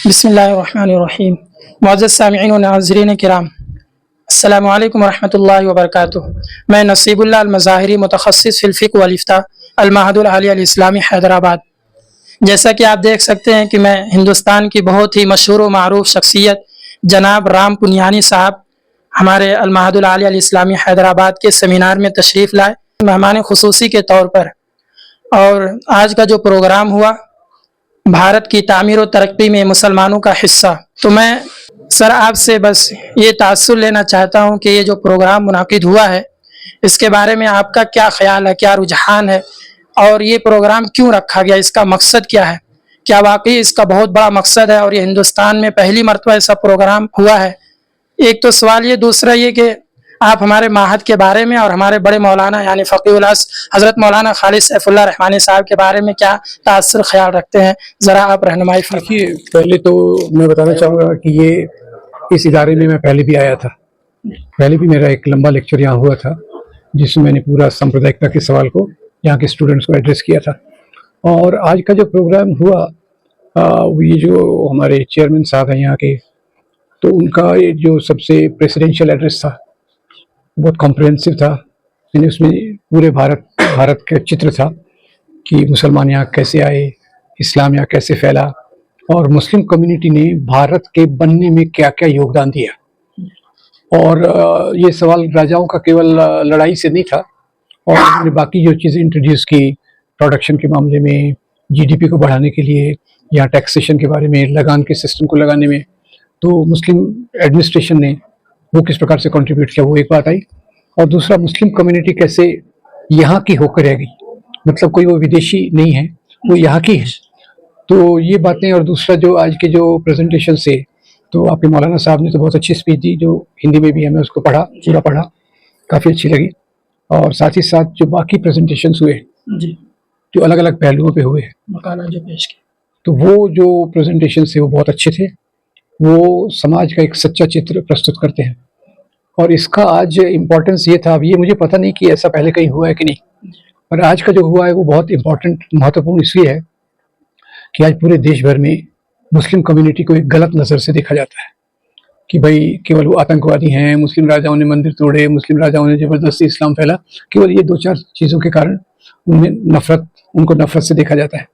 बिस्मिल्लाहिर्रहमानिर्रहीम। मुअज़्ज़ज़ सामिईन व नाज़रीन किराम, अस्सलामु अलैकुम व रहमतुल्लाहि व बरकातुहू। मैं नसीबुल्लाह अल-मज़ाहिरी मुतख़स्सिस फ़िल फ़िक़्ह वल इफ़्ता अल-महदुल आलिया अल-इस्लामी हैदराबाद। जैसा कि आप देख सकते हैं कि मैं हिंदुस्तान की बहुत ही मशहूर व मारूफ़ शख्सियत जनाब राम पुनियानी साहब हमारे अल-महदुल आलिया अल-इस्लामी हैदराबाद के सेमिनार में तशरीफ़ लाए मेहमान ख़ुसूसी के तौर पर। और आज का जो प्रोग्राम हुआ भारत की तामीर और तरक्की में मुसलमानों का हिस्सा, तो मैं सर आपसे बस ये तासुर लेना चाहता हूँ कि ये जो प्रोग्राम मुनाकिद हुआ है इसके बारे में आपका क्या ख्याल है, क्या रुझान है और ये प्रोग्राम क्यों रखा गया, इसका मकसद क्या है? क्या वाकई इसका बहुत बड़ा मकसद है और ये हिंदुस्तान में पहली मरतबा ऐसा प्रोग्राम हुआ है? एक तो सवाल ये, दूसरा ये कि आप हमारे माहद के बारे में और हमारे बड़े मौलाना यानी फ़क़ीहुल अज़्ज़ हज़रत मौलाना खालिद सैफ़ुल्लाह रहमानी साहब के बारे में क्या तासुर ख्याल रखते हैं, ज़रा आप रहनुमाई फरमाइए। देखिए, पहले तो मैं बताना चाहूँगा कि ये इस इदारे में मैं पहले भी आया था। पहले भी मेरा एक लंबा लेक्चर यहाँ हुआ था जिसमें मैंने पूरा सांप्रदायिकता के सवाल को यहाँ के स्टूडेंट्स को एड्रेस किया था। और आज का जो प्रोग्राम हुआ, ये जो हमारे चेयरमैन साहब हैं यहाँ के, तो उनका ये जो सबसे प्रेसिडेंशियल एड्रेस था बहुत कॉम्प्रिहेंसिव था। यानी उसमें पूरे भारत का चित्र था कि मुसलमान यहाँ कैसे आए, इस्लाम यहाँ कैसे फैला और मुस्लिम कम्युनिटी ने भारत के बनने में क्या क्या योगदान दिया। और ये सवाल राजाओं का केवल लड़ाई से नहीं था, और उन्होंने बाकी जो चीज़ें इंट्रोड्यूस की प्रोडक्शन के मामले में, जीडीपी को बढ़ाने के लिए या टैक्सेशन के बारे में, लगान के सिस्टम को लगाने में, तो मुस्लिम एडमिनिस्ट्रेशन ने वो किस प्रकार से कंट्रीब्यूट किया, वो एक बात आई। और दूसरा, मुस्लिम कम्युनिटी कैसे यहाँ की होकर रह गई, मतलब कोई वो विदेशी नहीं है, वो यहाँ की है। तो ये बातें, और दूसरा जो आज के जो प्रेजेंटेशन से, तो आपके मौलाना साहब ने तो बहुत अच्छी स्पीच दी जो हिंदी में भी हमें उसको पूरा पढ़ा, काफ़ी अच्छी लगी। और साथ ही साथ जो बाकी प्रेजेंटेशंस हुए जी, जो अलग अलग पहलुओं पे हुए, मकाना जो पेश किया, तो वो जो प्रेजेंटेशन थे वो बहुत अच्छे थे। वो समाज का एक सच्चा चित्र प्रस्तुत करते हैं और इसका आज इम्पोर्टेंस ये था, अब ये मुझे पता नहीं कि ऐसा पहले कहीं हुआ है कि नहीं, पर आज का जो हुआ है वो बहुत इम्पोर्टेंट, महत्वपूर्ण इसलिए है कि आज पूरे देश भर में मुस्लिम कम्युनिटी को एक गलत नज़र से देखा जाता है कि भाई केवल वो आतंकवादी हैं, मुस्लिम राजाओं ने मंदिर तोड़े, मुस्लिम राजाओं ने ज़बरदस्ती इस्लाम फैला, केवल ये दो चार चीज़ों के कारण उनको नफ़रत से देखा जाता है।